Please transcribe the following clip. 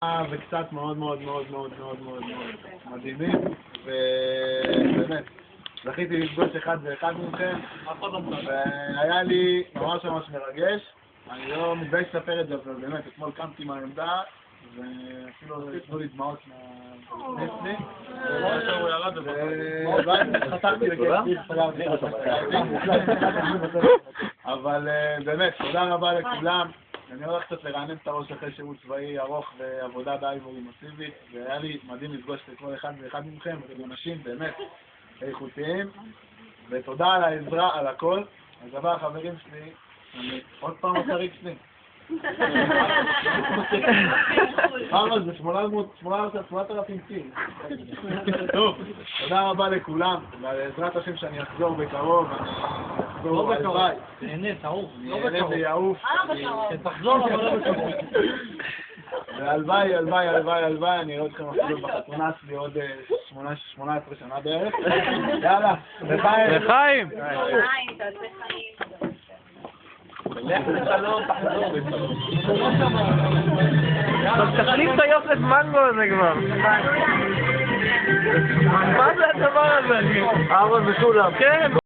וקצת מאוד מדהימים, ובאמת, זכיתי לפגוש אחד ואחד מכם, והיה לי ממש מרגש. אני לא מתבייש לספר את זה, אבל באמת, אתמול קמתי מהעמדה, ואפילו נתנו לי דמעות מהפני, חתכתי לכיף, אבל באמת, תודה רבה לכולם. אני הולך קצת לרענן את הראש אחרי שירות צבאי ארוך ועבודה באיבורי מסיבית, והיה לי מדהים לפגוש את כל אחד ואחד מכם, אתם אנשים באמת איכותיים, ותודה על העזרה, על הכל. אז אבל החברים שלי, אני עוד פעם הצריק שלי. כמה זה? 8,000 טיל. טוב, תודה רבה לכולם, ועזרת השם שאני אחזור בקרוב, לא בקרוב, נהנה, תעוף, לא בקרוב. נהנה ויעוף. תחזור, אבל לא בקרוב. והלוואי, אני אראה אתכם אפילו בחתונה שלי עוד 18 שנה בערך. יאללה, לחיים! תעשה חיים. תחליף את היופת מנגו הזה כבר. מה זה הדבר הזה? אהרון וכולם. כן.